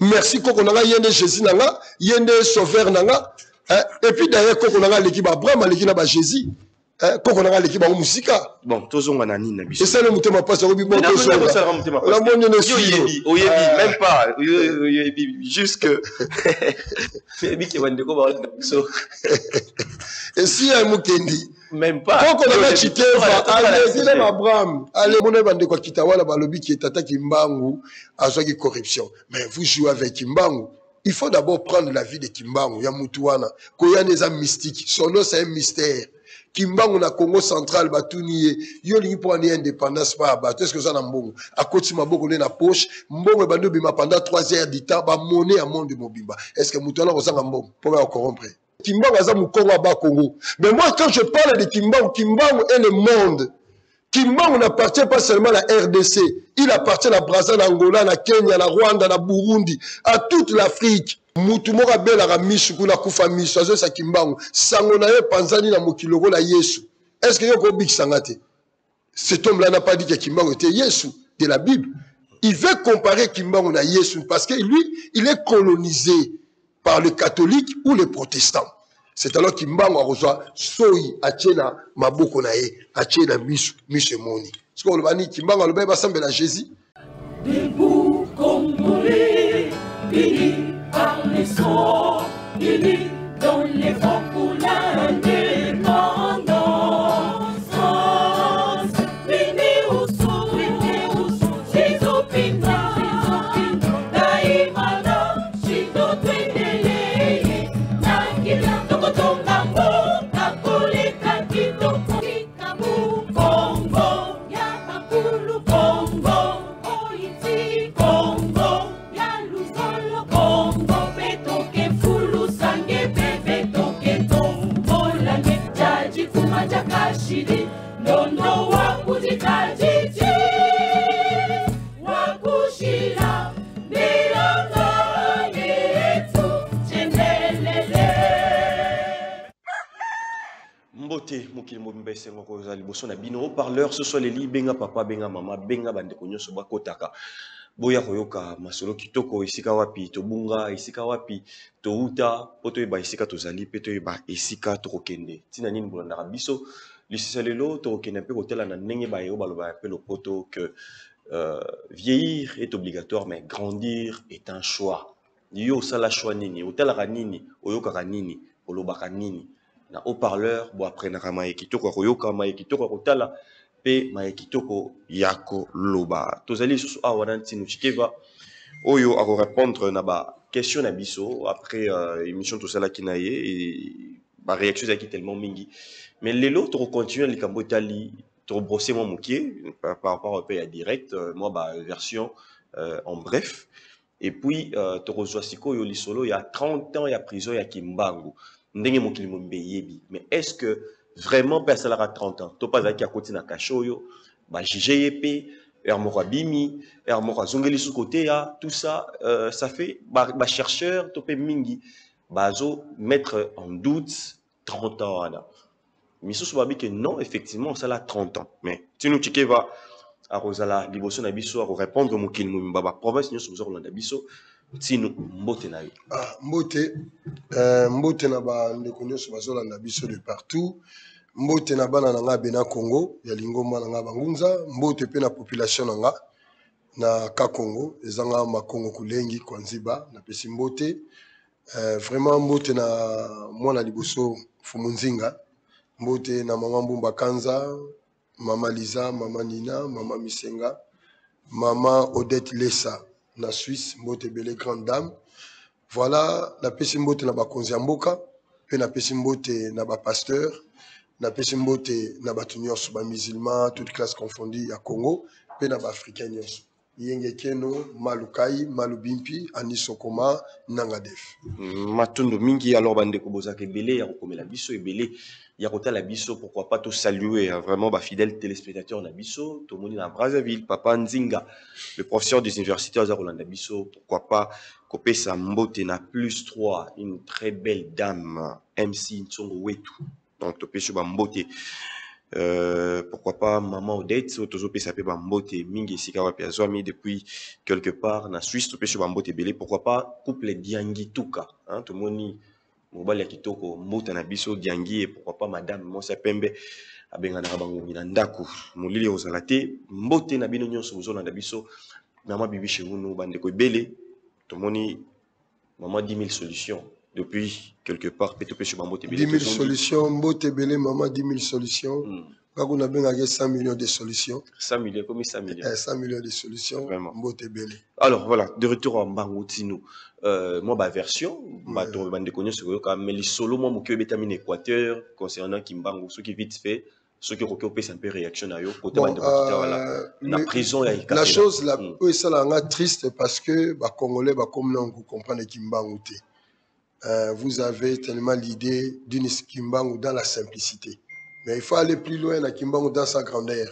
Merci Koko Nanga yende Jésus Nanga, yende Sauveur Nanga. Et puis d'ailleurs Koko Nanga l'équipe Abraham, l'équipe Naba Jésus. Koko Nanga l'équipe Ba Musika. Bon, tozonga na nini na biso. Et ça le mutema passe au bibo La moine ne suit. Même pas. Jusque. Et si un mukendi. Même pas. Koko Nanga Chikeva, allez Abraham, allez mon bande kwa kitawala balobi ki tata Kimbangu azwaki corruption. Mais vous jouez avec Kimbangu. Il faut d'abord prendre la vie de Kimbangu, ya mutuana. Koyane eza mystique. Son nom c'est un mystère. Kimbangu na Congo central batuniye yo lingi pour ani indépendance pa ba est-ce que ça na mbongo akoti maboko na poche mbongo bando bima pendant 3 heures du temps ba monnaie à monde mobimba est-ce que mutuana kozanga mbongo pour ba corrompre Kimbangu aza mukongo ba Congo mais moi quand je parle de Kimbangu Kimbangu est le monde Kimbangu n'appartient pas seulement à la RDC il appartient à Brazzaville, à Angola, à Kenya, à Rwanda, à Burundi, à toute l'Afrique. Mutumora bela ramisu kuna kufa misu azo sa Kimbangu sango na ye panzani na mokiloko la Yesu. Est-ce que yoko big sangate? Cet homme là n'a pas dit que Kimbangu était Yesu de la Bible. Il veut comparer Kimbangu à Yesu parce que lui il est colonisé par les catholiques ou les protestants. C'est alors Kimbangu a reçoit soyi achena maboko na ye achena misu moni. Ce qu'on va dire Kimbangu a le ba semble à Jésus. Debout Congolais, bénis par les sons, bénis dans les vents pour l'indépendance. Bénis au son, ses opinions, Daïmana, Chido Twendele, Nakila, Tokotongambo, Kakole, Kakito, Kikamu, Congo, Yamakulu, Congo. Congo, Yaluzolo, Congo, Betoke, Fulu, Sange, Betoke, Tombo, Lange, Jaji, Kumaja, Kashidi, Nono, Wakuji, Kajiji, Wakushila, Milanga, Yetu, Chendelele. Mbote, Mokili Mombese, Ngokozali, Boson, Abino, parleur, ce soit les li, Benga papa, Benga maman, Benga bande konyo, Soba Kotaka. Boya koyoka masolo kitoko isika wapi tobunga isika wapi touta poto eba isika tozali peto eba isika tokokende tina nini bolanda biso lisisa lelo tokokende pe kotela na ndenge ba yo baloba pe le poto que vieillir est obligatoire mais grandir est un choix yo sala choix nini otela nini oyoka nini olobaka nini na haut-parleur bo après na kama kitoko koyoka ma kitoko kotala pe maekitoko yako loba tozali susu awana ntinu chikeva oyo ako répondre na ba question na biso après émission to sala kinaye et ba réaction zaki tellement mingi mais lelo to continuer likambo tali to brosser mon mokier par rapport au pays direct moi ba version en bref et puis to reçoit siko yo lisolo il y a 30 ans il y a prison ya Kimbangu ndenge mokili mombe yebi mais est-ce que vraiment personne à 30 ans to pas à côté na kachoyo ba JGP Hermora Bimi Hermora Zongeli sous côté tout ça ça fait ba chercheur topé mingi bazo mettre en doute 30 ans ana miso sobabi que non effectivement ça là 30 ans mais tu nous checker va à Rosala liboso na biso à répondre mokili momba ba province nous sommes na biso tino mbote na yo mbote mbote na ba ndeko nyonso bazolanda biso de partout mbote na bana nga bena Congo ya lingomba nga bangunza mbote pe na population nga na ka Congo ezanga makongo kulengi kwa nziba na pesi mbote vraiment mbote na mwana liboso fumunzinga mbote na mama Mbumba Kanza mama Liza mama Nina mama Misenga mama Odette Lessa na Suisse mbote belle grande dame voilà la pesi mbote na bakonzi ya mboka pe na pesi mbote na ba pasteur na pesi mbote na batu nyonso ba musulman toute classe confondue ya Congo pe na ba africain nyonso yenge keno malukai malubimpi anisokoma nangadef matondo mingi alors bande ko bozaka ebele ya kokomela biso ebele ya kotala biso pourquoi pas to saluer vraiment ba fidèles téléspectateurs na biso to moni na Brazzaville papa Nzinga le professeur des universités à Rolanda biso pourquoi pas kopesa mbote na +3 une très belle dame MC Ntsongo Wetu donc to peso ba mbote Pourquoi pas maman Odette tozo pesa pe bambote mingi sika wapi azwami depuis quelque part na Suisse to pesa bambote belé. Pourquoi pas couple Diangi Tuka, hein, tout moni mobali ya kitoko mbota na biso Diangi, et pourquoi pas madame Mosa Pembe abenga na bango na ndako molili ozala te mbote na bino nyonso ozona na biso mama bibi chengunu bande ko belé tout moni maman 10 000 solutions depuis quelque part peut-être pesa bambote belé 10 000 solutions mbote belé maman 10 000 solutions. Quand on a bien 100 millions de solutions. 100 millions, comme 100 millions. 100 millions de solutions. Vraiment. Mbote belé. Alors voilà, de retour en Bangoutino. Moi, ma version, ma bande connu sur mais les solo, moi, mon cœur est en Équateur concernant Kimbango, ce qui vite fait, ce qui recopie un peu réaction à eux. La prison, la chose là, ça là, triste parce que les Congolais, comme nous, vous comprenez Kimbango. Vous avez tellement l'idée d'une Kimbango dans la simplicité. Mais il faut aller plus loin à Kimbango dans sa grandeur.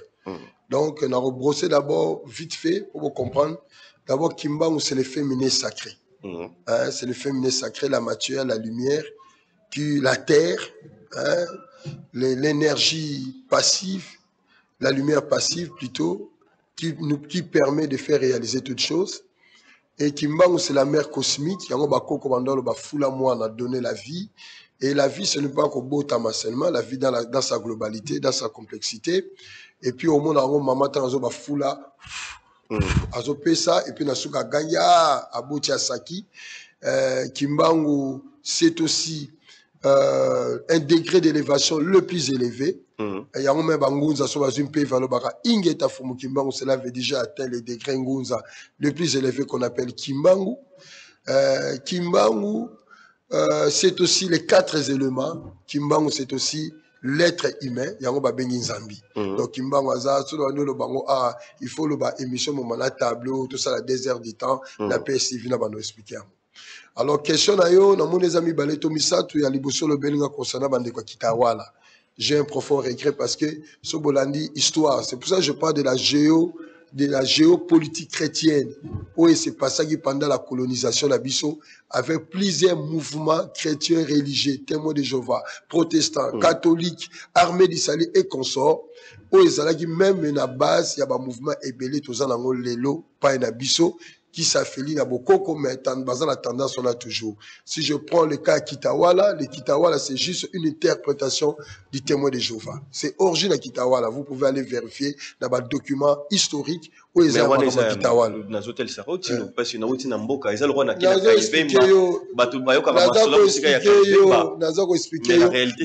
Donc, on a rebrossé d'abord vite fait pour vous comprendre. D'abord, Kimbango, c'est le féminin sacré. Hein, c'est le féminin sacré, la matière, la lumière, la terre, hein, l'énergie passive, la lumière passive plutôt, qui permet de faire réaliser toutes choses. Et Kimbango, c'est la mère cosmique. Yango bako komandolo ba fula moi a donné la vie. Et la vie, ce n'est pas qu'au beau tamas seulement, la vie dans sa globalité, dans sa complexité. Et puis au monde, maman tanzo ba fula, azo pesa, et puis nasuka gaya, abotia saki. Kimbango, c'est aussi un degré d'élévation le plus élevé. Yango me bangunza so bazum pe valo baka ingeta fumu Kimbango, cela veut déjà atteint le degré ngunza le plus élevé qu'on appelle Kimbango. Kimbango, c'est aussi les 4 éléments. Kimbango, c'est aussi l'être humain. Yango ba bengi nzambi. Donc Kimbango aza so no lo bango il faut le ba émission moment la tableau tout ça la désert du temps la paix civile na bano expliquer. Alors question na yo na mon les amis baleto misatu ya liboso lo belinga concernant bande kwa kitawala. J'ai un profond regret parce que ce Bolandi histoire, c'est pour ça que je parle de la géopolitique chrétienne. Oui, c'est pas ça qui pendant la colonisation d'Abisso, avec plusieurs mouvements chrétiens religieux, témoins de Jéhovah, protestants, catholiques, armés d'Israël et consorts. Oui, c'est qui même na base, il y a un mouvement ébélé, tout ça dans l'élo, pas un Abisso, qui s'affilie à beaucoup, mais dans la tendance, on a toujours. Si je prends le cas Kitawala, le Kitawala, c'est juste une interprétation du témoin de Jéhovah. C'est origine à Kitawala. Vous pouvez aller vérifier dans le document historique où ils ont Kitawala. Le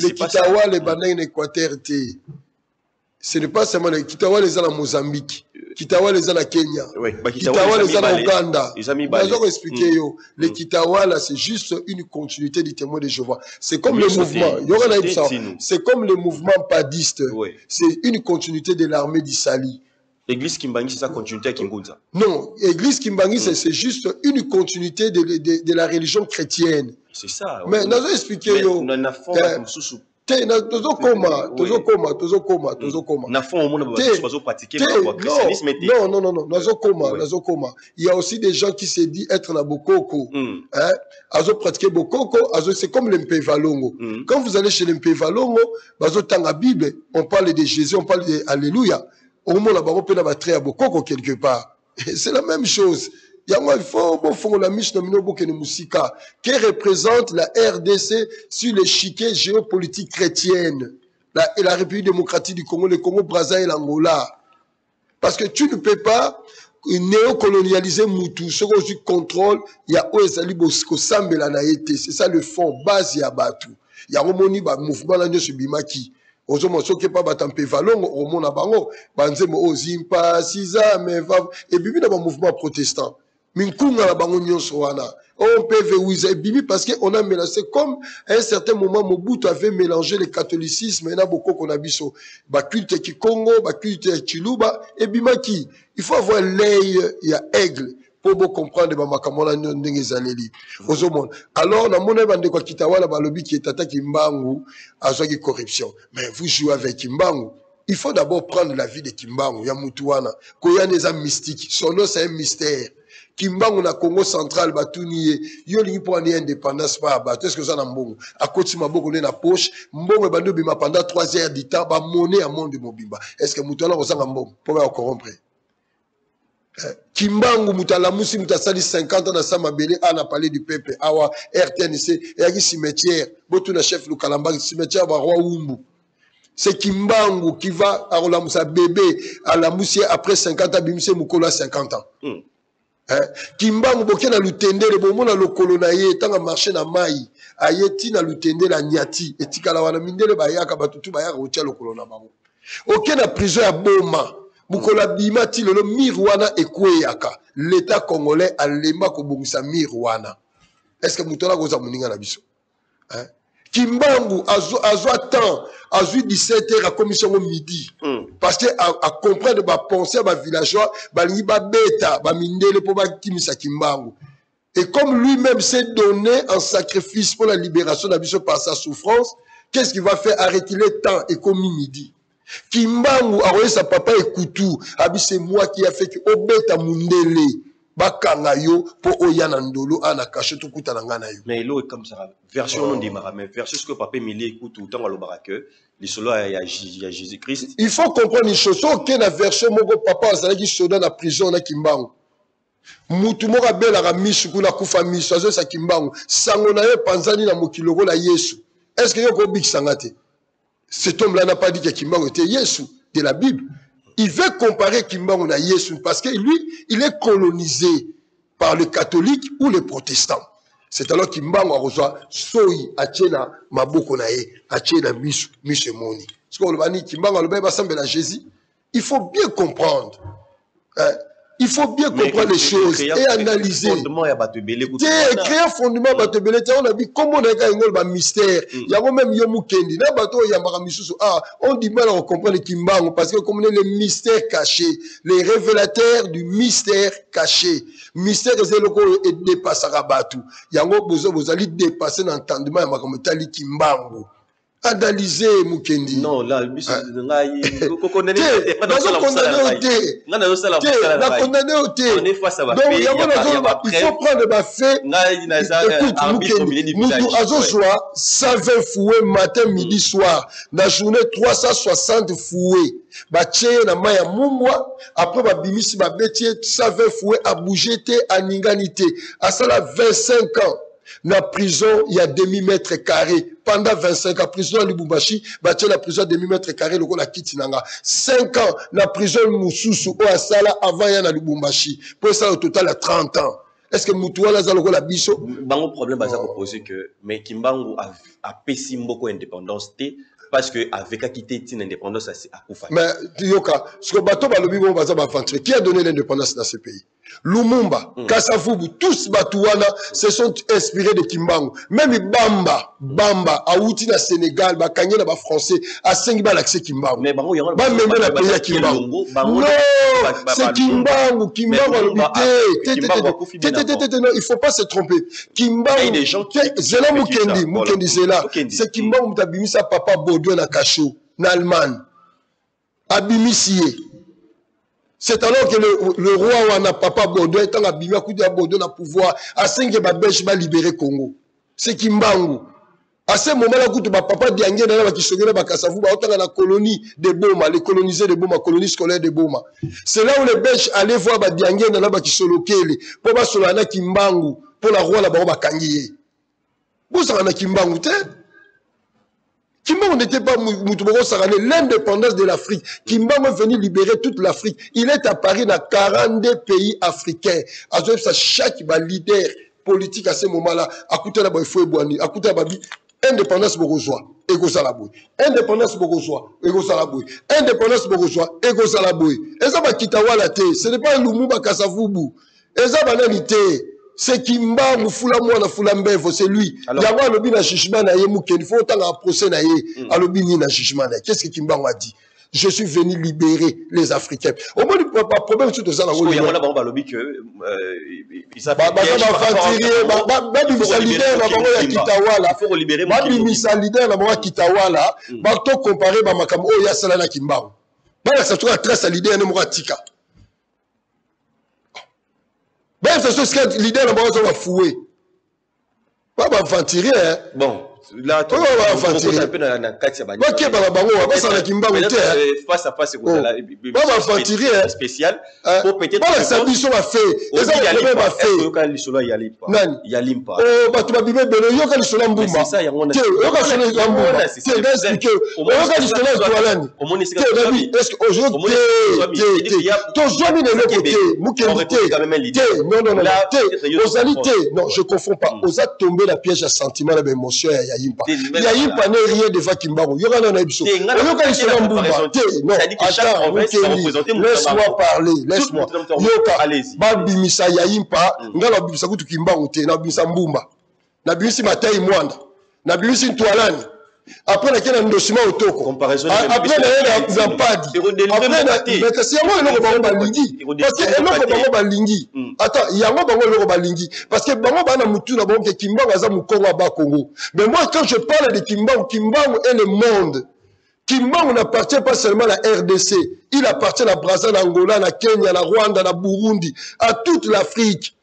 Kitawala est dans l'Équateur. Ce n'est pas seulement le Kitawala, les en Mozambique. Kitawala les en Kenya. Kitawala les en Ouganda. Le Kitawala, c'est juste une continuité du témoin de Jéhovah. C'est comme le mouvement. C'est comme le mouvement padiste. C'est une continuité de l'armée d'Issali. L'église Kimbangi, c'est sa continuité à Kingunza. Non, l'église Kimbangi, c'est juste une continuité de la religion chrétienne. C'est ça. Mais nous avons expliqué. Tozo koma. Il y a aussi des gens qui se disent être na bokoko. Azo pratiquer bokoko, c'est comme l'Mpevalongo. Quand vous allez chez l'Mpevalongo, bazo tanga Bible, on parle de Jésus, on parle de Alléluia. Au moment là, on peut la battre à bokoko quelque part. C'est la même chose. Il faut la Mishnah Musika qui représente la RDC sur l'échiquier géopolitique chrétienne et la République démocratique du Congo, le Congo, Brazza et l'Angola. Parce que tu ne peux pas néocolonialiser Moutou. Ce que tu contrôles, il y a Oezali Bosco Sambela Naïté. C'est ça le fond, base Yabatu. Il y a un mouvement là sur Bimaki. Ozomo soke pa batampe valongo au mona bango banzemo ozimpa siza mais va et bibi dans un mouvement protestant minkunga la bango nyonso wana on peut verrouiller bibi parce que on a mélangé comme à un certain moment Mobutu avait mélangé le catholicisme et na beaucoup qu'on a biso ba culte ki Congo ba culte Chiluba et bimaki il faut avoir l'œil il y a aigle pour vous comprendre ba makamona ndenge zaleli ozomona alors na mona bande kwa kitawala balobi ki tata Kimbangu azwaki corruption mais vous jouez avec Kimbangu il faut d'abord prendre la vie de Kimbangu, ya Mutuana. Koyane eza mystique. Son nom, c'est un mystère. Kimbangu na Congo central, batuniye. Yo lingi pour ane indépendance pa abato. Est-ce que ça n'a mbongo? A koti maboko ne na poche. Mbongo e bando bima pendant 3 heures du temps. Ba monnaie à monde de mobimba. Est-ce que Mutuana kozanga mbongo? Pour ba corrompre. Kimbangu mutalamusi mutasali 50 ans na Samabele. A na parlé du peuple. Awa RTNC. Et yaki cimetière. Botu na chef Lukalamba. Cimetière ba roi Umbu. C'est Kimbangu qui va à la bébé à la moussière après 50 ans, bimse mukolo à 50 ans. Kimbangu boke na lutende le bomo na lokolo na ye tanga marché na mai ayeti na lutende la nyati etikala wana mindele bayaka batutu bayaka otia lokolo na bango. Oke na prison ya boma mukola bima ti lelo mirwana ekweyaka l'état congolais alema ko bongisa mirwana. Est-ce que mutola koza muninga na biso? Kimbangu a temps, a 17h à commission au midi. Parce que à comprendre, à penser à villageois, ba beta, ba mindele pour ba kimisa Kimbangu. Et comme lui-même s'est donné en sacrifice pour la libération d'Abisso par sa souffrance, qu'est-ce qu'il va faire? Arrêter le temps et comme midi. Kimbangu a envoyé sa papa et Koutou. C'est moi qui a fait que Obeta Mundele. Bakangayo pour Oyanandolo à la cachette tout kuta ngana yo. Mais l'eau est comme ça. Version non démarrée, mais version ce que papa Milé écoute tout le temps à l'obarake. Les solos à Jésus-Christ. Il faut comprendre une chose. Ok, la version mon papa azala qui soda na prison na Kimbangu. Mutu moko bela ka mishuku na kufa miso azo sa Kimbangu. Sango na ye panzani na mokiloko la Yesu. Est-ce que yoko big sangate? Cet homme là n'a pas dit que Kimbangu était Yesu de la Bible. Il veut comparer Kimbangu à Yesu parce que lui, il est colonisé par les catholiques ou les protestants. C'est alors Kimbangu a reçoit Soyi, Achena, Maboko Nae, Achena, Miche Moni. Ce qu'on va dire, Kimbangu a le même ensemble à Jésus. Il faut bien comprendre. Il faut bien comprendre les choses et analyser. Créer un fondement, on a dit comment on a un mystère. Il y a même Yomukendi. On dit mal à comprendre Kimbangu parce que comme on est les mystères cachés, les révélateurs du mystère caché. Mystère est dépassé à Rabatou. Il y a un besoin de dépasser l'entendement de Kimbangu. Analyser Mukendi. Non, là, il faut prendre ma fait. Écoute, Mukendi, Azozoa, 120 fouets matin, midi, soir. La journée, 360 fouets. Bache na maya mumwa. Après, bimisi, babetier, 120 fouets à bouger, à ninganité. À ça, là, 25 ans. La prison, il y a demi-mètre carré. Pendant 25 ans, prison à Lubumbashi, la prison à demi-mètre carré, le la Kitinanga. 5 ans, la prison Moussoussou, au Asala, avant il y a na Lubumbashi. Pour ça, au total, à 30 ans. Est-ce que Moutouala, là, la biso? Bango problème, ça proposé que, mais Kimbangu a pessimé beaucoup indépendance, parce que avec a quitté une indépendance, c'est à Koufa. Mais, Yoka, ce que Bato Balobi, qui a donné l'indépendance dans ce pays? Lumumba, Kasavubu, tous Batouana se sont inspirés de Kimbangu. Même Bamba, Aouti na Sénégal, Bakanye na Français, à 5 balles accès Kimbangu. Mais Bango, il y a un pays à Kimbangu. Non, c'est Kimbangu, Kimbangu a l'obité. Non, il faut pas se tromper. Kimbangu, Zela Mukendi, Zela. C'est Kimbangu, Tabimisa Papa Baudouin na Kachou, na Allemagne. Abimissier. C'est alors que le roi Wana Papa Baudouin est en abîmé, coup de Baudouin a pouvoir, à 5 Belge va libérer Congo. C'est Kimbangu. À ce moment-là, coup de Papa Diangé, qui se gagne à Kassavou, autant la colonie de Boma, les colonisés de Boma, colonie scolaire de Boma. C'est là où les Belges allaient voir Diangé, qui se locale, pour pas se la Kimbangu, pour la roi là-bas, Kangié. Vous savez, Kimbangu, Kimbangu n'était pas l'indépendance de l'Afrique. Kimbangu est venu libérer toute l'Afrique. Il est à Paris dans 42 pays africains. Chaque leader politique à ce moment-là, à côté de la Boyfoué, à côté de la indépendance bourgeois, égo Salaboui. Indépendance bourgeois, égo Salaboui. Indépendance bourgeois, égo Salaboui. Et ça va Kitawala te. Ce n'est pas un Lumumba Kasavubu. Et ça va l'anité. C'est Kimbangu Foulamouana Foulambevo, c'est lui. Il y a un lobby na Shishman na Yemuken, il faut autant un procès na Ye, à lobby na Shishman. Qu'est-ce que Kimbangu a dit? Je suis venu libérer les Africains. Au moins, le problème, c'est tout ça. Il y a un lobby que. Il s'appelle. Il faut libérer Kitawala. Bato comparé Bamakam Oya Salana Kimbangu. Voilà, ça trouve trace à l'idée de Mouratika. Ben, ça trouve que l'idée de Mouratika va fouer. Pas aventurer, hein. Bon. Là, tu vas un peu dans la carte. Ok, face à face, c'est spécial. Pour peut-être. Voilà, ça lui sont fait. Et ça, il y a fait. Il y a limpa. Oh, bah, tu vas vivre bien. Il y a le soleil Mbumba. C'est ça, il y a un soleil Mbumba. C'est expliqué. Il y a le soleil Doualani. Est-ce que aujourd'hui, ton jamais ne le côté. Non, je ne confonds pas. Aux a tombé la piège à sentiment, à l'émotion. Yayimpa n'est rien devant Kimbangu. Il y aura un épisode. Non, attends, laisse-moi parler. Laisse-moi. Yoka, Babimisa Yayimpa, Ngala Bimisa Kutu Kimbangu, Nabimisa Mbumba, Nabimisi Matai Mwanda, Nabimisi Ntwalani. Après, il y a un document au Toko. Après, il y a un pad. Après, il y a un lingui. Parce que attends, il y a un lingui. Parce que Kimbangu a un Congo. Mais moi, quand je parle de Kimbangu, Kimbangu est le monde. Kimbangu n'appartient pas seulement à la RDC. Il appartient à Brazzaville, à Angola, à Kenya, à Rwanda, à Burundi, à toute l'Afrique.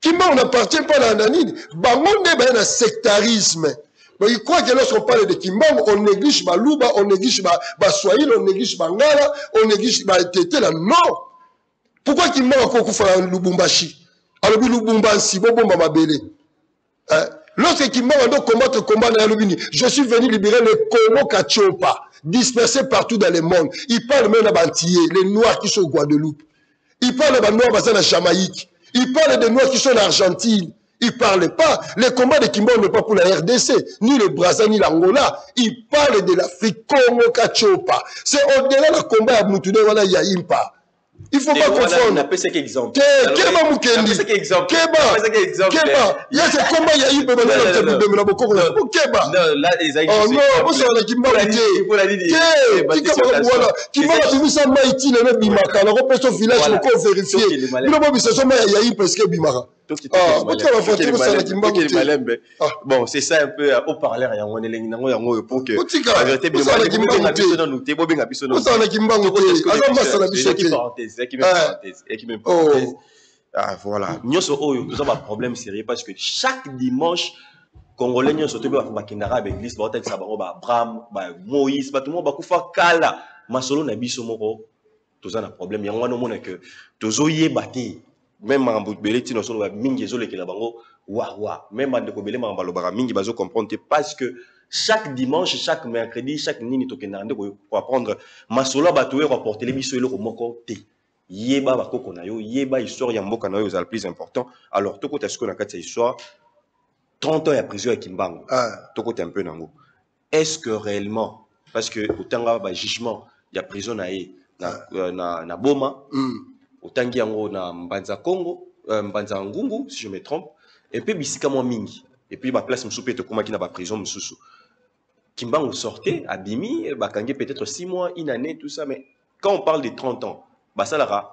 Kimbangu n'appartient pas à la Nini. Bangonde est un sectarisme. Mais il croit que lorsqu'on parle de Kimbangu, on néglige Balouba, on néglige Baswahili, on néglige Bangala, on néglige Tété là. Non! Pourquoi Kimbangu a beaucoup fait Lubumbashi? Alors, Lubumbashi, Bobomba Mabele. Lorsque Kimbangu a combattre le combat dans Lubini, je suis venu libérer le Congo Kachopa, dispersé partout dans le monde. Il parle même d'Antillais, les Noirs qui sont au Guadeloupe. Il parle des Noirs basés en Jamaïque. Il parle des Noirs qui sont en Argentine. Il ne parle pas. Le combat de Kimbangu n'est pas pour la RDC, ni le Brazza, ni l'Angola. Il parle de l'Afrique, Congo, Kachopa. C'est au-delà du combat à Moutoune, voilà, il y a Impa. Il ne faut pas confondre. On appelle ça qu'exemple. Keba Moukendi. Keba. Il y a ce combat, il y a Impa, Keba. Non, là, les aïeux. Oh non, vous savez, Kimbangu. Kimbangu, tu ça Maïti, le Bimaka. Alors, on peut se village, on peut vérifier. Il y a Impa, parce que Bimaka. Bon, c'est ça un peu au parleur. Pour que la vérité, voilà. Nous avons un problème sérieux parce que chaque dimanche, Congolais, nous sommes avec l'église, Abraham, Moïse, tout le monde va kala. Masolo na biso moko, tout ça un problème. Il y a un moment que tout y est battu. Même en Boutbélé, tu n'as pas mingi zole qui la bango, waouh, même en Dekobélé, en Balobara, mingi bazo comprendre parce que chaque dimanche, chaque mercredi, chaque nini tokenande pour apprendre masolo batoué rapporter les bisous et le moko te. Yeba bakoko na yo, yeba histoire ya mboka na yo c'est le plus important. Alors tout côté ce qu'on a cette histoire 30 ans à prison à Kimbangu. Tout côté un peu nango. Est-ce que réellement parce que autant ba jugement, il y a prison na Boma. Autant qu'il y a na Mbanza Congo, Mbanza Ngungu, si je me trompe, et puis bisika mo mingi, et puis ma place msoupé te koma qui na ba prison msusu. Kimbangu sortait, abimi, bakangi peut-être 6 mois, une année, tout ça, mais quand on parle de 30 ans, bah ça la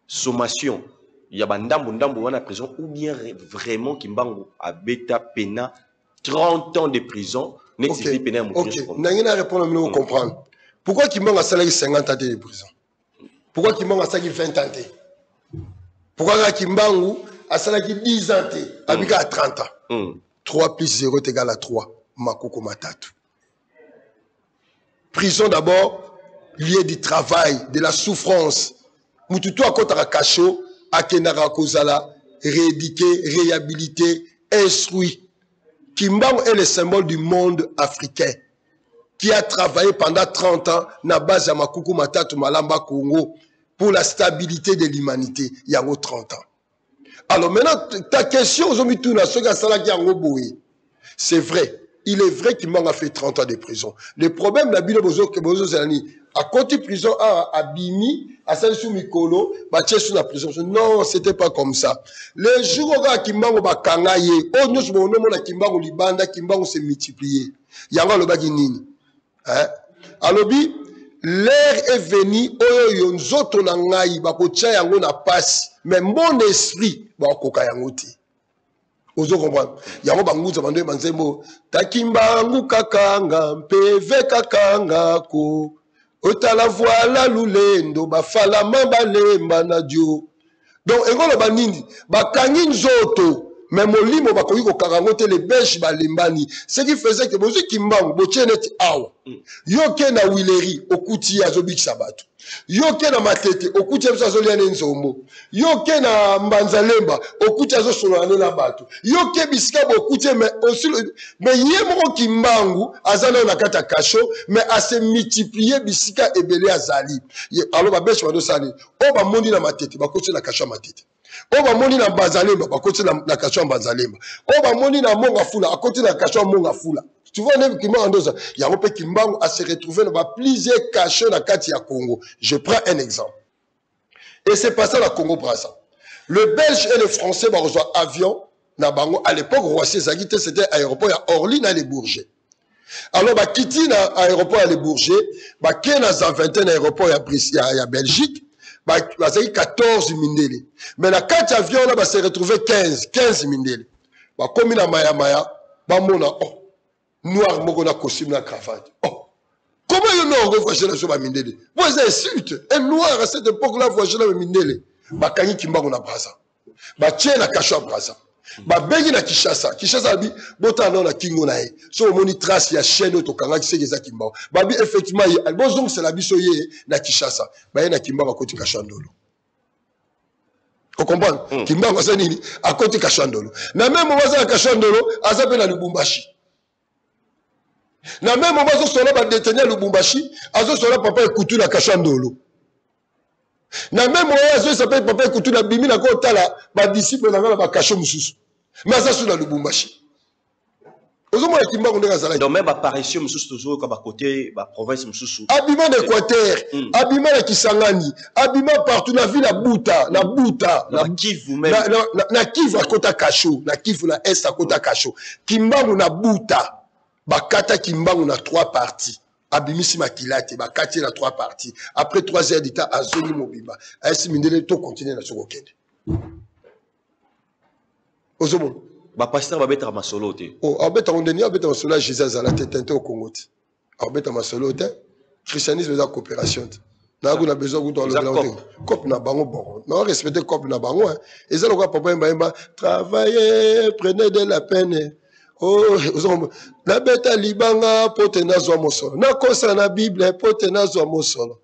sommation, il y a bandambo wana prison ou bien vraiment Kimbangu a beta pena 30 ans de prison, n'existe pena mon OK, n'angina répondre mais vous comprendre. Pourquoi Kimbangu a salé 50 ans de prison? Pourquoi Kimbangu a salé 20 ans? Pourquoi Kimbangu a salé 10 ans avec à 30 ans? 3 plus 0 est égal à 3. Makoko Matatu. Prison d'abord, lié du travail, de la souffrance. Mututu à côté de Kacho, à Kenara Kozala, rééduqué, réhabilité, instruit. Kimbangu est le symbole du monde africain qui a travaillé pendant 30 ans na base à Makoko Matatu Malamba Congo pour la stabilité de l'humanité. Il y a 30 ans. Alors maintenant, ta question, c'est vrai. Il est vrai qu'il m'a fait 30 ans de prison. Le problème, la Bible, à côté de prison, à Bimi, à Sansou Mikolo, sous la prison. Non, c'était pas comme ça. Les jours où Kimbangu va kangaye, oh, nous sommes au nom Kimbangu Libanda, Kimbangu s'est multiplié. Yanga le baginini. Alors, l'air est venu, oh, yonzoto na ngai, bakocha yango na passe, mais mon esprit, bakoka yango ti. Ozo comprendre. Yango banguza bandoye banzembo. Takimbangu kakanga, mpeve kakanga ko. Otala voilà lulendo bafalama balemba na dio. Donc engolo banini bakangi nzoto mais molimo bakoki kokarango te les Belges balembani. Ce qui faisait que bozi kimbangu bochenet awa. Yoke na wileri okuti azobikisa bato. Yoke na matete okuti azoliane nzombo. Yoke na mbanzalemba okuti azosolana na bato. Yoke bisika okuti mais aussi mais yemoko kimbangu azana na kata kasho mais a se multiplier bisika ebele azali. Alors ba Belge bado sali. O ba mondi na matete bakoti na kasho matete. Oba moni na Bazalemba, bakoti na kachwa Bazalemba. Oba moni na Monga Fula, à côté na kachwa Monga Fula. Tu vois, il y a un peu qui à se retrouver dans plusieurs cachets dans Kati à Congo. Je prends un exemple. Et c'est passé à la Congo-Brazza. Le Belge et le Français reçoivent avion. À l'époque, Roissy Zagite, c'était aéroport à Orly, dans les Bourgers. Alors, Kiti na aéroport à les Bourgers, Kena Zanventin aéroport à Belgique. Bah, 14 mindele. Mais la 4 avions là, se retrouver 15 mindele. Bah, comme il a maya, bah, mon oh, noir, mon costume, la cravate. Oh, comment il y a un voyageur sur ma mindele? Vous insulte. Un noir à cette époque-là, voyageur sur ma mindele. Bah, Kanyi Kimba, on a brasa. Bah, tiens, la cacha brasa. Bah, bengi na Kishasa. Kishasa, bi, bota non la kingo na e. So, moni trace, ya chaîne auto kanga, qui sait que Kimba. Bah, bi, effectivement, bon, donc, c'est la bisoye na Kishasa. Bah, na Kimba, va côté Kachandolo. Vous comprenez? Kimba, va nini, à côté Kachandolo. Na même moment, à Kachandolo, à Zape na Lubumbashi. Na même moment, sur la détenir Lubumbashi, à sur la papa et coutu la Kachandolo. Na même moment, ça s'appelle papa et coutu la bimi, na kota la, ba disciple, na la cacho mususu. Mais ça, sur la Lubumbashi. Donc même apparition mususu comme à côté la province mususu. Abima d'Équateur, Abima de Kisangani, Abima partout la ville à Bouta, na Kivu même. Na Kivu à Kota Kacho, na Kivu na Est à Kota Kacho. Kimbangu na Bouta, Bakata Kimbangu na 3 parties. Abimisi Makilate, Bakati na 3 parties. Après 3 heures d'état à Zoli Mobimba. Aïssi Mindele to continue na Sokokende. Ozomo. Ba pasteur va mettre ma solo te. Oh, abeta on denia abeta solo Jésus à la tête au Congo. Abeta ma solo te. Christianisme la coopération. Na a besoin de le cop na bango bon. Non respecter cop na bango hein. Et ça le quoi papa mba travailler, prenez de la peine. Oh, na beta libanga pote na zo mosolo. Na kosa na Bible pote na zo mosolo.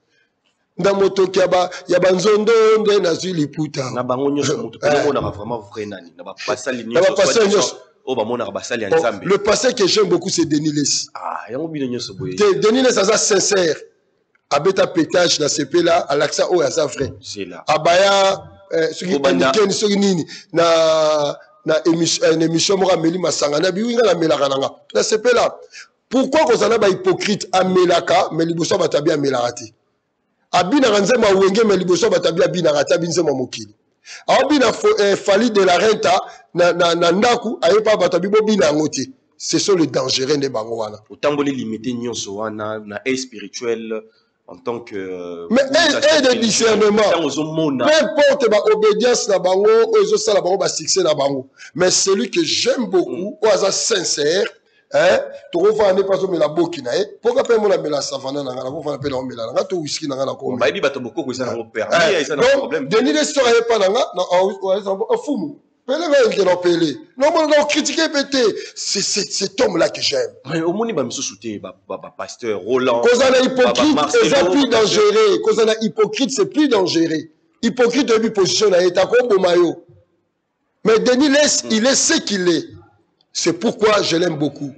Na motoki ya banzondo nde na zili puta na bango nyoso moto pe mona vraiment vrai nani na ba pasali nyoso o ba mona ba sali ya nzambe. Le passé que j'aime beaucoup c'est Denis Les. Ah yango bino nyoso boye Denis Les ça sincère abeta pétage na CP là à l'accent o ya vrai c'est là abaya ce qui indique ce nini na émission mora meli masanga na biwinga na melaka nanga na CP là pourquoi qu'on s'en a ba hypocrite à melaka mais liboso ba tabia melarati abina ranzema wenge me liboso batabi abina rata binzema mokili abina fali de la renta na ndaku ayepa batabi bobina ngoti c'est ça le danger de bango wana otamboli limité nyonso wana na spirituel en tant que mais de discernement n'importe ba obédience na bango ozo sala bango ba succès na bango mais celui que j'aime beaucoup oza sincère. Hein? Tu vois, on n'est pas sur la boki na e. Pourquoi pas mon la savane na ngana, pourquoi pas on la ngana, tu whisky na ngana ko. Ba ibi bato beaucoup ça na permis, ça na problème. Denis Les sera pas na ngana, na fumu. Pele va que l'on pele. Non on critiquer pété. C'est cet homme là que j'aime. Mais au moni ba msusute ba pasteur Roland. Cause on a hypocrite, c'est plus dangereux. Cause on a hypocrite, c'est plus dangereux. Hypocrite de position na eta ko bomayo. Mais Denis Les, il est ce qu'il est. C'est pourquoi je l'aime beaucoup.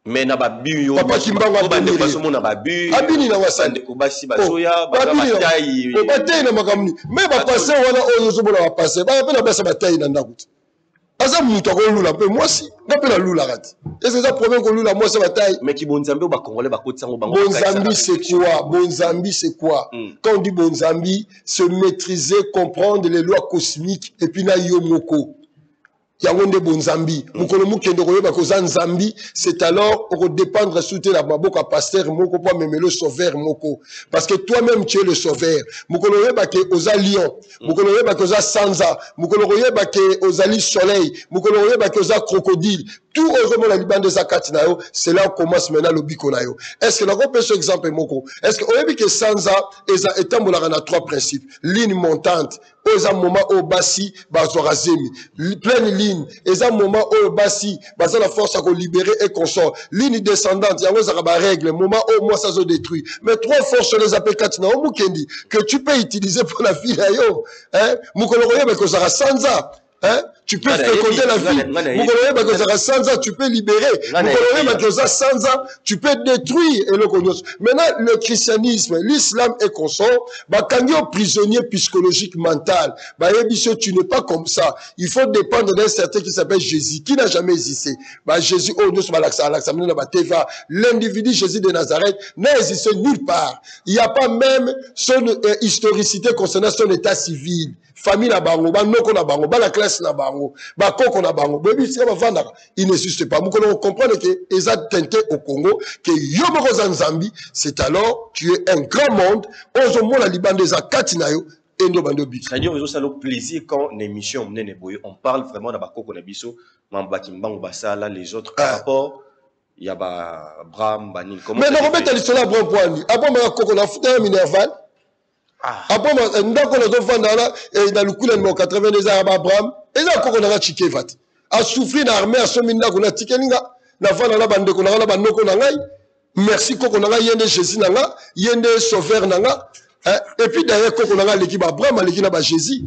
Mais na babu yo papa Kimbangu ba de façon na babu abini na wasande ko basi basoya ba bataille ko bataille na makamni mais ba passer wana oyo zo bona ba passer ba pe na basa bataille na ndakuti asa mutu ko lula pe moi si na pe na lula rati et c'est ça problème ko lula moi c'est bataille mais ki bonzambi ba congolais ba kotisa ngo bango bonzambi c'est quoi bonzambi c'est quoi quand on dit bonzambi se maîtriser comprendre les lois cosmiques et puis na yo moko Yawonde bonzambi, mukolo mukendo koyeba koza nzambi, c'est alors pour dépendre soutenir la maboka pasteur moko pour même le sauveur moko parce que toi-même tu es le sauveur. Mukolo yeba ke oza lion, mukolo yeba ke oza sanza, mukolo yeba ke ozali soleil, mukolo yeba ke oza crocodile. tout aux hommes la Liban de Zakatinayo, c'est là où commence maintenant le bikonayo. Est-ce que la peut ce exemple moko? Est-ce que on a vu que Sanza est un trois principes. Ligne montante, aux un moment au bassi, bazorazemi. Pleine ligne, et un moment au bassi, bazar la force à libérer et consort. Ligne descendante, il y a une règle, moment au moins ça se détruit. Mais trois forces les appelle Katina, que tu peux utiliser pour la vie d'ailleurs. Hein? Moukoloroye, mais que ça Sanza. Hein? Tu peux féconder la vie. Tu peux libérer. Tu peux détruire. Maintenant, le christianisme, l'islam est consort. Quand il y a un prisonnier psychologique mental, tu n'es pas comme ça. Il faut dépendre d'un certain qui s'appelle Jésus, qui n'a jamais existé. Jésus, l'individu Jésus de Nazareth n'a existé nulle part. Il n'y a pas même son historicité concernant son état civil. Famille na bango, noko na bango, la classe na bango, koko na bango. Il n'existe pas. Vous comprenez que ils ont tenté au Congo que Yomoko Zanzambi, c'est alors tu es un grand monde. Ozomo la Liban des Akatinayo et no bando bi. C'est-à-dire que ça le plaisir quand l'émission on parle vraiment de Bakoko na biso, Mambakimbango Basala, les autres par rapport. Il y a Bram, Banil. Mais non, on met l'histoire à Bram Poani. Après, Koko na foutu un minerval. Après, ndako na zofanda là et dans le coup de 82 ans Abraham et ça ko na chike vat a souffrir na armée a somi ndako na tikelinga na vana na bande ko na banoko na ngai merci ko na ngai yende Jésus na nga yende sauveur na nga et puis derrière ko na ngai l'équipe Abraham l'équipe na ba Jésus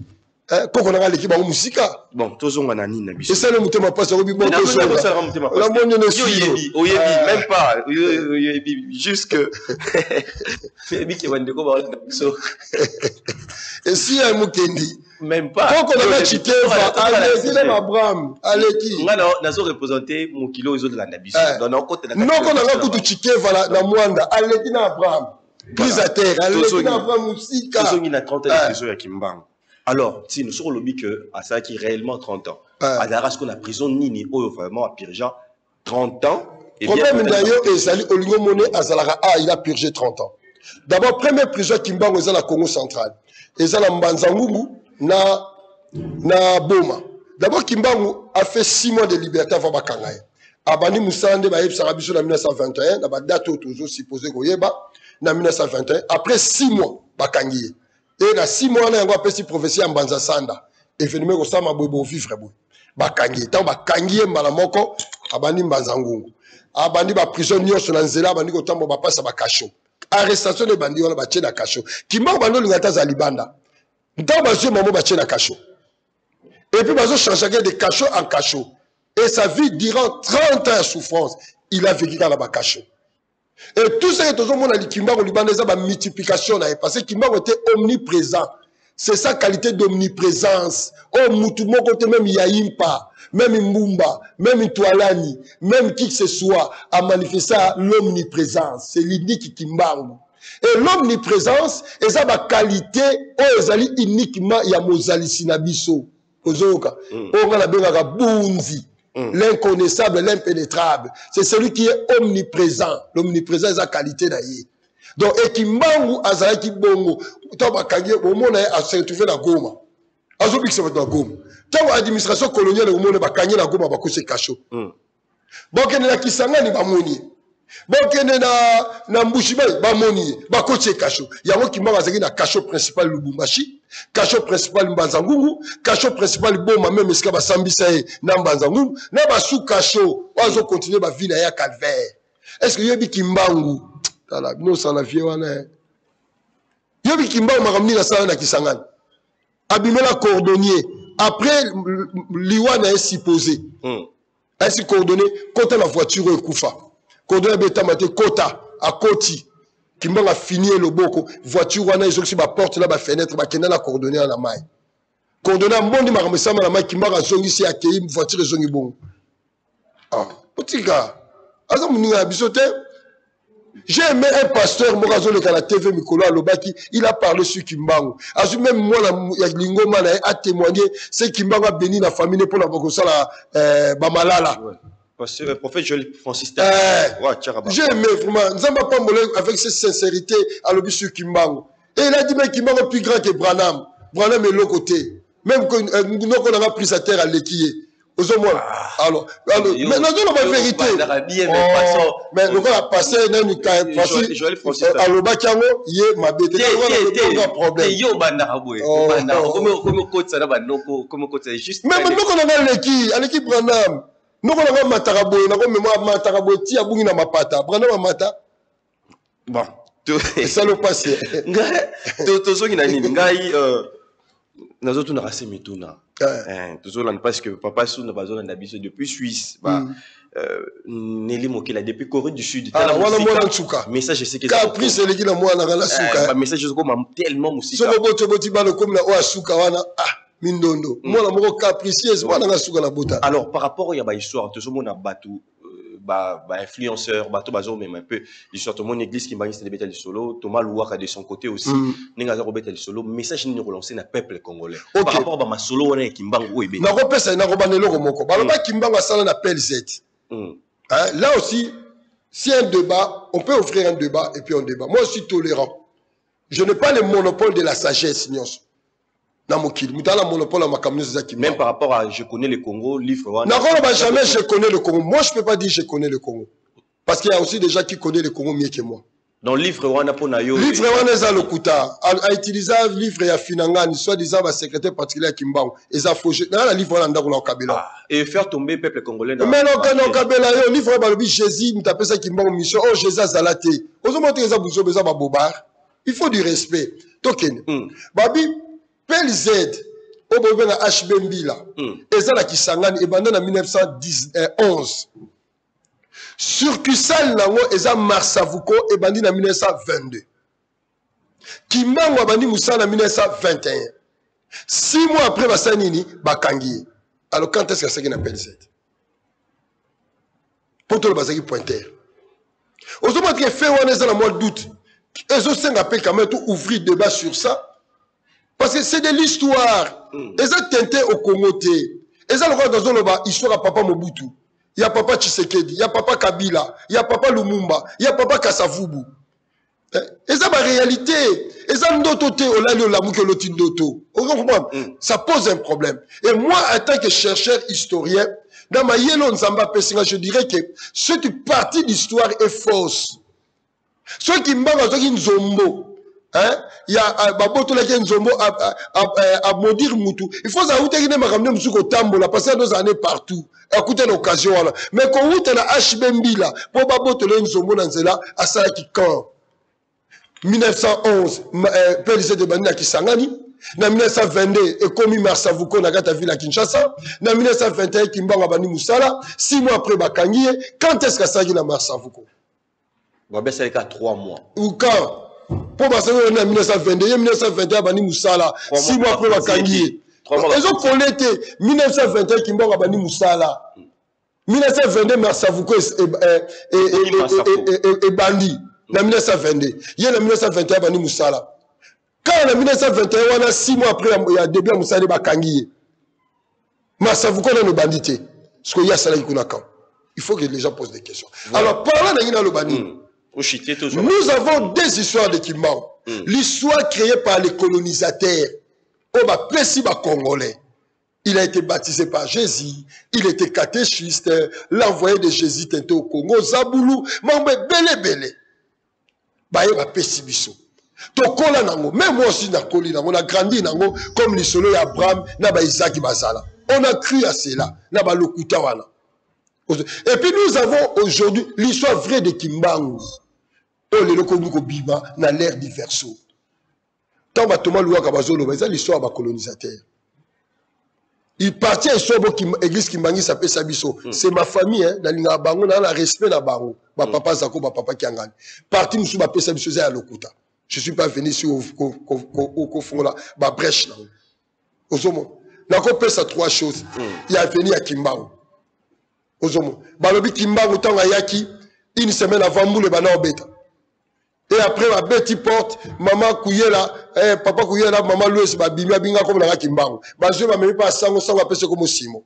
ko na ngai l'équipe ba musika bon tozonga na nini na biso et ça le mutema passe au bibo to la monnaie ne suit même pas juste que et si un mukendi même pas quand on a chité allez Abraham allez qui nga na so représenter mon kilo aux autres de la nabiso dans côté non qu'on a kutu chité voilà na mwanda allez qui na Abraham prise à terre allez qui na Abraham musika tozongi na 30 ans de ya Kimbangu. Alors, si nous sommes au lobby que à ça qui réellement 30 ans, à la ce qu'on a prison Nini, vraiment à Pirja, 30 ans. Le problème d'ailleurs, Olingo Moné Azalara il a purgé 30 ans. D'abord, première prison Kimbangu est dans la Congo centrale. Et dans la Mbanzangungu, na Boma. D'abord, Kimbangu a fait 6 mois de liberté avant Bakangaye. Abani Moussande, Baïb Sarabiso, en 1921, la date où toujours supposé Goyeba, en 1921. Après 6 mois, Bakangaye. Et dans 6 mois, on a une prophétie en Banza Sanda. Et finalement, on a un vivre. Bakangaye. Tant Bakangaye, Malamoko, Abani Mbanzangungu. Abandi ba prison nyonso na nzela abandi ko tambo ba passa ba kasho arrestation de bandi wana ba tchena kasho kimba bando lingata za libanda ntango ba jeu mamo ba tchena kasho et puis bazo changer de kasho en kasho et sa vie durant 30 ans de souffrance il a vécu dans la ba kasho et tout ce que tozo mona likimba ko libanda za ba multiplication na parce que kimba était omniprésent. C'est sa qualité d'omniprésence. Oh, Moutoumoko, même Yaïmpa, même Mbumba, même Toualani, même qui que ce soit, a manifesté l'omniprésence. C'est l'unique Kimbangu. Et l'omniprésence, c'est sa qualité, oh, uniquement, il y a Mozali Sinabiso. Ozoka. On a bien Bunzi. L'inconnaissable, l'impénétrable. C'est celui qui est omniprésent. L'omniprésence, c'est sa qualité d'ailleurs. Donc, et Kimbangu azalaki bongo, taba kangi au monde a s'introuvé na Goma. Azobik se na Goma. Taba administration coloniale au monde ba kangi na Goma ba ko se kacho. Bokene na Kisangani ba moni. Bokene na Mbushibai ba moni, ba ko se kacho. Yango Kimbangu azalaki na kacho principal Lubumbashi, kacho principal Mbanzangungu, kacho principal Boma même eska ba sambisa na Mbanzangungu, na ba sous kacho, ozo continuer ba ville ya Calvaire. Est-ce que yebi Kimbangu non, ça la vie wana. Yobi Kimba makamni na sala na Kisangani. Abimela cordonnier. Après Liwana est supposé. Est coordonné côté la voiture et Koufa. Cordonnier beta maté kota à Koti. Kimba a fini le boko. Voiture wana ils ont sur ma porte là ba fenêtre ba kena la cordonnier à la maille. Cordonnier mbondi makamisa na maille Kimba a zongi si accueilli voiture zongi bon. Ah, petit gars. Asa muninga bisote. J'ai aimé un pasteur, Morazo le la TV Mikolo Alobaki, il a parlé sur Kimbangu. Même moi, Lingoma a témoigné, c'est Kimbangu a béni la famille pour la Bokosa la Bamalala. Pasteur, le prophète Joël Francis. J'ai aimé vraiment, Nzamba Pambolé avec cette sincérité à l'objet sur Kimbangu. Et il a dit, mais Kimbangu est plus grand que Branham. Branham est l'autre côté. Même que nous avons pris sa terre à l'équier. Alors, maintenant, on va vérité. Mais le gars a passé, à l'Obakiango, il y a ma bête. Il y a un problème. Même nous, on a l'équipe Branham. Nous, on a Matarabo, on a mémoire Matarabo, Tia Bougina Mapata. Branham Mata. Bon. Et ça le passe. Nous autres, on a assez métona. Parce que papa sous nous basons d'habitude depuis Suisse. Nelly Mokela depuis Corée du Sud. Ah, voilà moi dans Tchouka. Message je sais que caprice c'est l'équipe moi dans la Souka. Message je comme tellement musique. So boto boti balo comme la Souka wana mindondo. Moi la moko capricieuse moi dans la Souka la bota. Alors par rapport à histoire, tout le monde a battu influenceur, bateau bazo même un peu l'histoire de mon église qui m'a dit c'était le solo, Thomas Louaka de son côté aussi, n'engaza robeta le solo, message ni relancer na peuple congolais. Par rapport à ma solo on est Kimbangu ebe. Na repesa na robanelo romoko. Baloba Kimbangu sala na PLZ. Là aussi, si un débat, on peut offrir un débat et puis on débat. Moi je suis tolérant. Je n'ai pas le monopole de la sagesse, Nyos. Même par rapport à je connais le Congo, livre. Jamais je connais le Congo. Moi, je ne peux pas dire je connais le Congo. Parce qu'il y a aussi des gens qui connaissent le Congo mieux que moi. Dans le livre, on a pour Nayo. Livre, on a le Kuta. A utilisé le livre, il y a Finangani, soit-disant, ma secrétaire particulier à Kimbang. Ils ont fauché. Dans le livre, on a un Kabila. Et faire tomber le peuple congolais. Mais non, quand Kabila, le livre, on a dit Jésus, il appelle ça Kimbang mission. Oh, Jésus a zalaté. Aux hommes, ils ont besoin de bobar. Il faut du respect. Token. Babi, PLZ. Au bout de HB Mbila, et ça là qui s'engage et pendant en 1911. Sur Kusal nango et ça Marsavuko et bandi en 1922. Kimbangu bandi Moussa en 1921. 6 mois après Basanini Bakangi. Alors quand est-ce que ça qu'on appelle PLZ? Pour tout le basaki pointeur. Aux hommes qui fait on est dans le mois d'août. Et je sais appelle quand même tout ouvrir débat sur ça. Parce que c'est de l'histoire. Ils ont tenté au Congo. Ils ont dans une histoire à Papa Mobutu. Il y a Papa Tshisekedi, il y a Papa Kabila, il y a Papa Lumumba, il y a Papa Kasavubu. Ils ont la réalité. Ils ont d'autres ça pose un problème. Et moi, en tant que chercheur historien, dans ma yellow Nzamba Pessinga, je dirais que cette partie d'histoire est fausse. Ceux qui m'ont dit Nzombo. Il y a Baboto la Nzombo à maudire Moutou. Il faut savoir que nous avons mis au Tambola parce que nous années partout. Écoutez l'occasion là. Mais quand vous êtes à HBMBila, pour Baboto la Nzombo Nanzela, à Salaki Kan. 1911, PLC de Banina Kisangani. En 1922, et comme Marsavuko Nagata Villa Kinshasa. En 1921, Kimbanga Bani Moussala. 6 mois après Bakangi. Quand est-ce que ça y est Marsavuko? Bah, c'est le cas 3 mois. Ou quand? Pour passer en 1922, 1921, Bani Moussala, 6 mois après Bakangi. Ils ont collecté 1921 Kimbanga Bani Moussala. 1922, Marsavuko et Bandi. En 1922. Il y a en 1921 Bani Moussala. Quand en 1921, on a 6 mois après, il y a début Moussala Bakangi. Marsavuko est le bandité. Parce qu'il y a ça là, il faut que les gens posent des questions. Alors, parlant de le Bani. Nous avons des histoires de Kimbangu. L'histoire créée par les colonisateurs. Congolais. Il a été baptisé par Jésus. Il était catéchiste. L'envoyé de Jésus était au Congo. Zaboulou. Bele. Même moi aussi, on a grandi comme les solos d'Abraham, Isaac Bazala. On a cru à cela. Et puis nous avons aujourd'hui l'histoire vraie de Kimbangu. Oh, les locaux Biba, dans l'ère du verso. Tant que Thomas Louaka Bazolo, c'est l'histoire des colonisateurs. Il partit à l'église Kimbangi s'appelle Sabiso. C'est ma famille, dans le respect de Bango. Papa Zako, papa Kiangani. Parti nous sommes appelés Sabiso à Lokuta. Je ne suis pas venu sur au fond là, brèche là. Ozomo. N'a pas ça 3 choses. Il a venu à Kimbangu. Ozomo. Balobi Kimbangu tant à Yaki, une semaine avant Moule Bana Obeta. Et après, ma bête porte, maman Kouyela, papa Kouyela, maman Louis, Bimia Binga comme la Kimbangu. Je ne vais même pas sang, sans appeler comme Simo.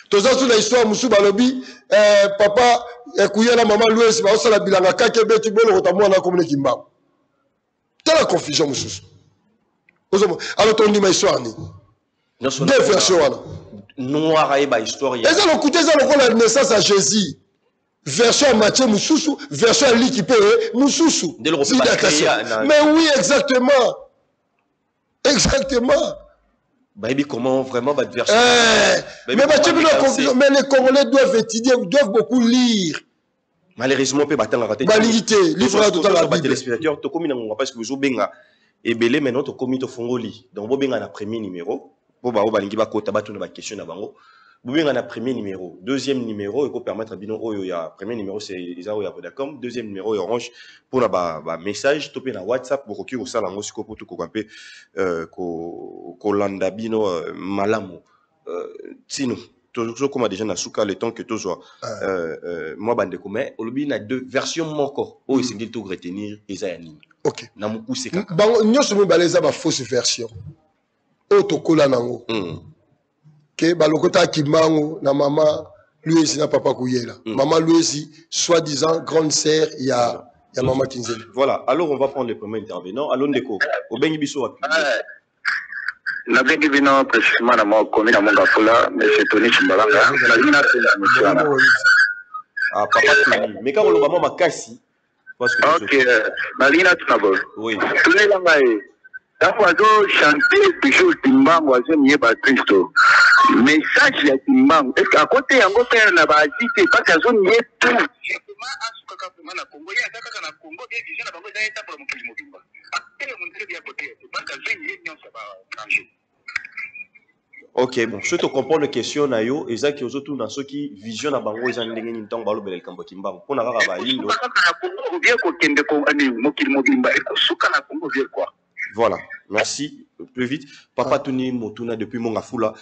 Tout ça, sur l'histoire, Moussou Balobi, papa Kouyela, maman Louis, on la bilanga, kake bête, bolo, rotamou, on a comme les Kimbangu. T'as la confusion, Moussou. Alors, ton dit ma histoire, ni. Deux versions, noir et histoire. Et ça, l'écouter ça, la naissance à Jésus. Version à Matthieu Moussoussou, version à l'équipe Moussoussou. Mais oui, exactement. Exactement. Baby, comment vraiment votre version? Mais les Congolais doivent étudier, doivent beaucoup lire. Malheureusement, peut battre la raté. Livre de la Bible. Téléspectateurs, tu commis dans parce que vous avez et belé maintenant tu commis au Fongoli. Donc vous avez un premier numéro. Pour ba balingi ba kota ba tuna ba question na bango. Vous avez un premier numéro, deuxième numéro et pour permettre à bino il y a premier numéro c'est Isao ya Vodacom, deuxième numéro est Orange pour la ba message topé na WhatsApp pour que ça la ngosiko pour tout ko campé ko landa bino malamu sino toujours comme déjà na souka le temps que tout soit moi bande mais olobi na deux versions moko o isingil tout retenir Isaya nini. OK. Na muku seka. Bango nyoso me baleza ba fausse version. O to kola nango. Que balokota Kimbangu na maman lui na papa Kouyela. Maman lui soi-disant grande sœur il y a maman Kinzeli. Voilà, alors on va prendre le premier intervenant. Allô Ndeko, au Bengi Bisso. Na Bengi Bino précisément na mo commune na Mongafula, mais c'est Tony Chimbalanga. Na lina tena mchana. Ah papa Tony, mais quand on le maman makasi parce que OK, na lina tunabo. Oui. Tony langae. D'abord, chanter toujours Timbangu, Azemi Christo. Message ya Timbangu. Est-ce qu'à côté, il y a un côté, il y a pas qu'à zone, il y a tout. Justement, à ce que tu as Congo, il y a un Congo, il y a un Congo, il y a un Congo, il y a un Congo. Après, on dit bien côté, c'est pas qu'à zone, il y a un Congo. OK, bon, je te comprends la question na yo, eza ki ozotu na soki vision na bango eza ndenge ni ntango balo bele kambo Timbangu. Pona kaka ba yindo. Congo, bien ko kende ko ani mokili mobimba, e ko suka na Congo bien quoi. Voilà, merci. Plus vite. Papa Tony Motuna depuis Mongafula.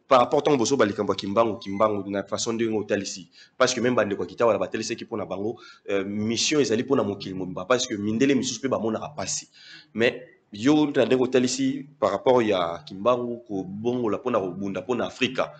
Par rapport à Boso Balikambo Kimbangu, de façon de hôtel ici. Parce que même Bande Kwakita, la bataille, c'est qui pour la bango, mission est allée pour la Mokil Mumba. Parce que Mindele Missus peut bamon a passé. Mais, yo, dans des hôtels ici, par rapport à Kimbangu, au Bongo, la Pona, au Bunda, Pona Africa,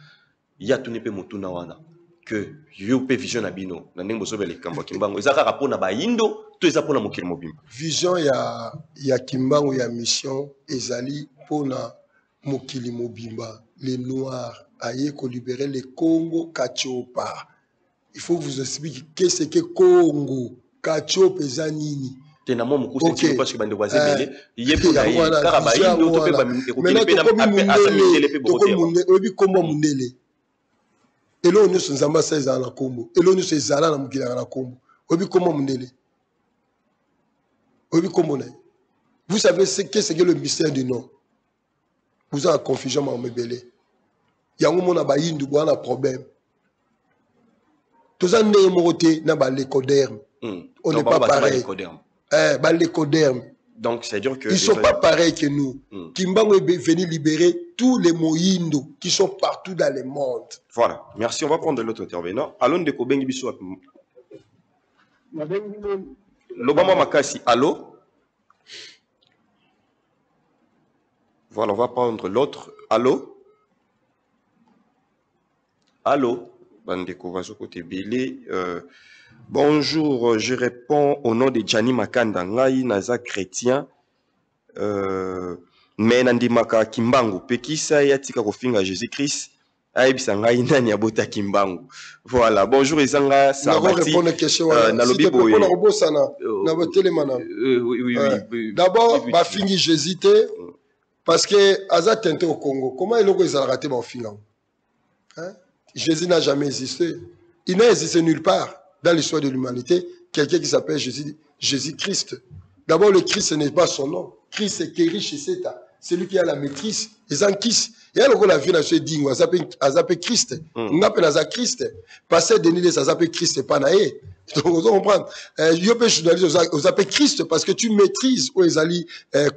il y a tout n'est pas Motuna Wana. Que yo pe vision abino na ndenge boso bele kambo Kimbangu ezaka rapona ba indo to ezapona mokili mobimba vision ya Kimbangu ya mission ezali pona mokili mobimba les noirs aye ko libérer le Congo Kachopa. Il faut que vous expliquer qu'est-ce que Congo Kachopa ezanini tena mo mukusi okay. Parce que bande voisin bele yepona yi kaka ba indo to pe ba ekokeli pe na asamile pe bokote obi kombo mundele. Et là, nous sommes ambassadeurs dans la Combo. Et là, nous sommes allés dans la Combo. Obi comment mundele. Obi comment. Vous savez qu'est-ce que le mystère du nom. Vous avez confusion ma mebele. Il y a un moment où il y a un problème. Tous les numérotés na ba l'écoderme. On n'est pas pareil. Ba l'écoderme. Donc, c'est-à-dire que... Ils ne sont pas pareils que nous. Kimbangu est venu libérer tous les Moïndo qui sont partout dans le monde. Voilà. Merci. On va prendre l'autre intervenant. Allô, Ndeko Bengi Bisso. Lobama Makasi. Allô? Voilà, on va prendre l'autre. Allô? Allô? Bandeko Vazoko Tebele. Bonjour, je réponds au nom de Gianni Makanda. Ngai naza chrétien. Mais nandimaka Kimbangu. Pekisa yatika kofinga Jésus-Christ. Aibisa ngai nani abota Kimbangu. Voilà. Bonjour Ezanga Sabati. Nalobi boye. Oui. D'abord, bafingi Jésus parce que Aza tenté au Congo. Comment il a raté mon finga? Jésus n'a jamais existé. Il n'a existé nulle part dans l'histoire de l'humanité. Quelqu'un qui s'appelle Jésus-Christ. D'abord, le Christ, ce n'est pas son nom. Christ, c'est Kerish et Seta. C'est lui qui a la maîtrise. Les Ankis. Et alors, on a vu la chose dingue. On s'appelle Christ. On appelle ça Christ. Passer de Nile, ça s'appelle Christ, pas naé. Donc, vous comprenez. On appelle Christ parce que tu maîtrises où ils allaient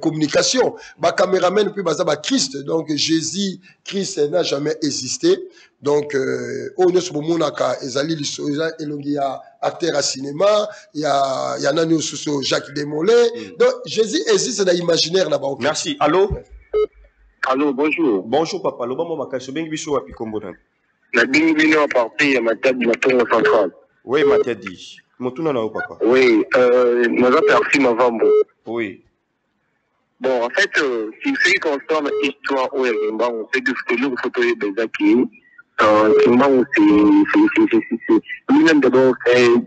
communication. Ma caméraman, puis, bah, Christ. Donc, Jésus, Christ n'a jamais existé. Donc, on est sur le monde, il y a acteur à cinéma, il y a Nani Sousso, Jacques Desmoulins. Donc, Jésus existe dans l'imaginaire là-bas. Merci. Allô? Allô, bonjour. Bonjour, papa. Lobama Makasso, Bengi Bisso à Pikombonan. La Bengi Bino a parti à ma tête de la tour centrale. Oui, ma tête dit. Mon tour n'a pas, papa. Oui, nous avons perçu ma vambo. Oui. Bon, en fait, si ce qui concerne l'histoire où on sait que c'est le photo de Zaki. Kimbangu, c'est lui-même d'abord,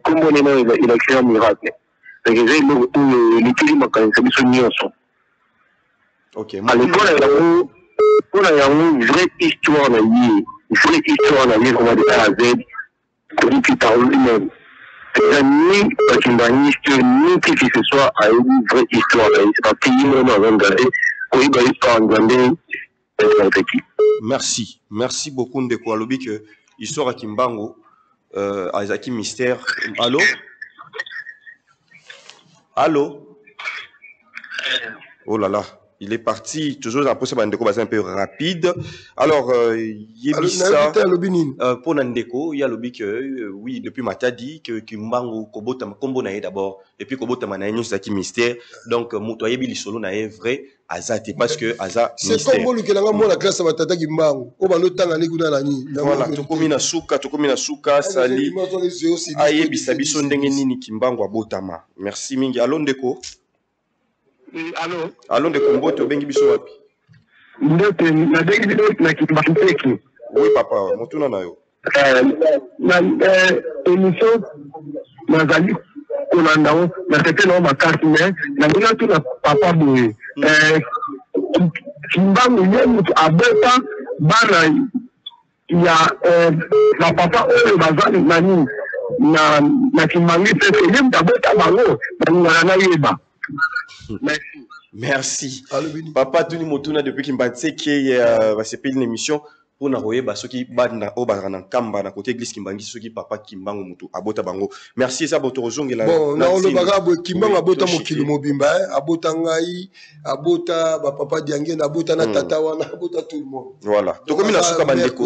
comme on est il a créé un miracle. C'est que l'équilibre m'a c'est son nyonso. Ok. Alors, on a une vraie histoire dans vie, une vraie histoire dans vie, comment de A à Z, pour qui parle lui-même. C'est ni Kimbangu, ni qui que ce soit a une vraie histoire dans vie. C'est pas qu'il y a un regardé, pour y avoir une histoire en Gandé, merci. Merci beaucoup Ndeko Alobi que histoire à Kimbangu, Isaac Mystère. Allô? Allô? Oh là là. Il est parti, toujours en possible Ndeko un peu rapide. Alors, Yebisa, pour Ndeko, il y a lobby que, oui, depuis Matadi, que Kimbangu, Kobota, Kombo nae d'abord, et puis Kobota Manaïno, c'est qui mystère. Donc, Moutoye Bili Solo nae vrai, Azate, parce que Aza, c'est comme vous qui l'avez la classe à Matata Kimbangu, au bas temps à l'égout dans la nuit. Voilà, Tokomina Souka, Sali, Aye Bisabiso Ndengenini Kimbangu Abotama. Merci Mingi. Allô Ndeko? Allô? Allô Ndeko Mboto, Bengi Biso Wapi? Mboto, na Bengi Biso na Kimbangu. Oui, papa, Motuna Nayo. Na émission, Nazali, Kolandao, na c'était non ma carte, mais na ngina tu na papa boye. Kimbangu yemu abeta bana ya na papa oyo bazali nani na Kimbangu c'est yemu abeta bango na yeba. Merci. Papa Tuni Motuna depuis Kimbangu qui va s'appeler une émission pour n'aroyer ceux qui badna au barana kamba na côté église Kimbangu ceux qui papa Kimbangu mutu abota bango. Merci ça boto rozongela. Bon, na le bagabo Kimbangu abota mokili mobimba abota ngai abota ba papa diange na abota na tata wana abota tout le monde. Voilà. Tokomi na suka bandeko.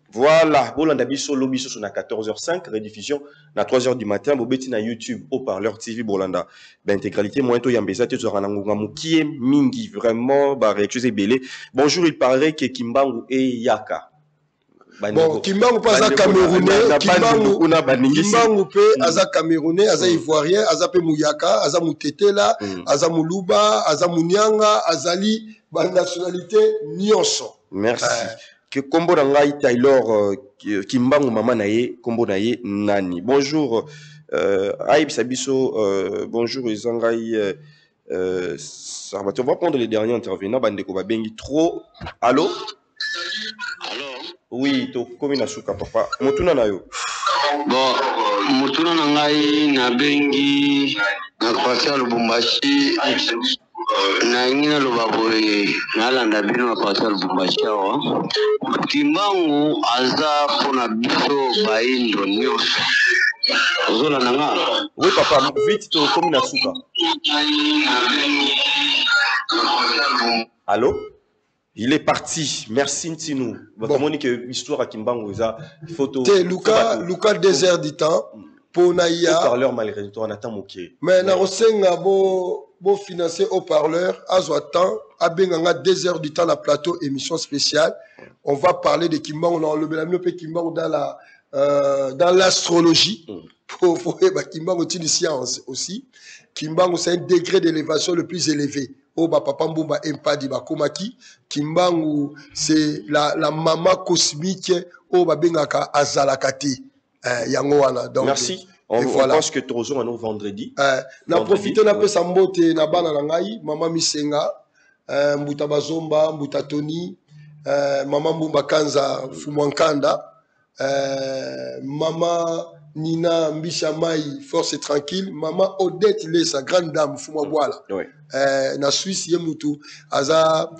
Voilà, Bolanda Biso Lobiso sur na 14h05 rediffusion na 3h du matin bobeti na YouTube Haut-Parleur TV Bolanda. Ba intégralité moento yambeza te zora ngonga mukie mingi vraiment ba réactions belé. Bonjour, il paraît que Kimbangu et Yaka. Bon, Kimbangu pas à Camerounais, Kimbangu pe aza Camerounais, aza Ivoirien, aza pe Mouyaka, aza Moutetela, aza Moulouba, aza Mounianga, azali ba nationalité nyonso. Merci. Que Kombo Nangai Taylor Kimbangu Mama Naye, Kombo Naye Nani. Bonjour, Aïb Sabiso, bonjour Izangai. On va prendre les derniers intervenants. Bandeko Babengi trop. Allô? Allô? Oui, to Komina Suka papa. Motuna Nayo. Bon, Motuna Nangai Nabengi Nakwasa Lubumbashi. Na ingine lobaboye nalanda bino Nakwasa Lubumbashi awa. Kimbangu aza pona biso baindo nyonso. Zola nanga. Oui papa, vite to Komina Suka. Allô? Il est parti. Merci Ntinou. Votre monique histoire à Kimbangu eza photo. Luka désert du temps pour naïa. Haut-Parleur malgré tout on attend moké. Mais na rosenga bo financer Haut-Parleur azwa temps abenganga 2 heures du temps la plateau émission spéciale. On va parler de Kimbangu dans le Kimbangu dans l'astrologie. Pour Kimbangu une science aussi. Kimbangu c'est un degré d'élévation le plus élevé. Oba papa mbumba empadi bakomaki. Kimbangu c'est la maman cosmique oba bengaka azalakati. Yango wana. Donc merci. On pense que Trozo est vendredi. Na profiter na pe sambote na bana na ngai mama Misenga, mbuta bazomba, mbuta Tony, mama Mbumba Kanza Fumwankanda, mama Nina Mbisha Mai, force et tranquille, maman Odette Lesa, grande dame Fumwabwala. Na Suisse yemutu aza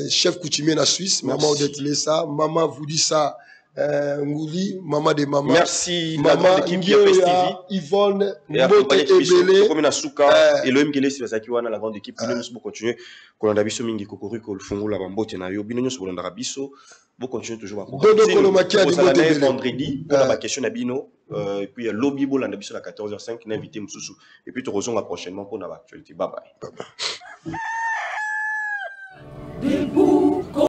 chef coutumier na Suisse, maman Odette Lesa, maman Voudissa Ngouli, maman de maman. Merci, maman Ngioya, Yvonne, Mbote Ebele. Comme na Souka, et l'homme qui est sur la grande équipe, nous allons continuer. Quand on a biso mingi kokori ko fungu la bambote na yo, bino nyonso bolanda biso, bo continue toujours à vendredi, pour la question na bino, et puis lobby bolanda biso à 14h05, invité Moussou, et puis te rejoindre prochainement pour l'actualité. Bye bye.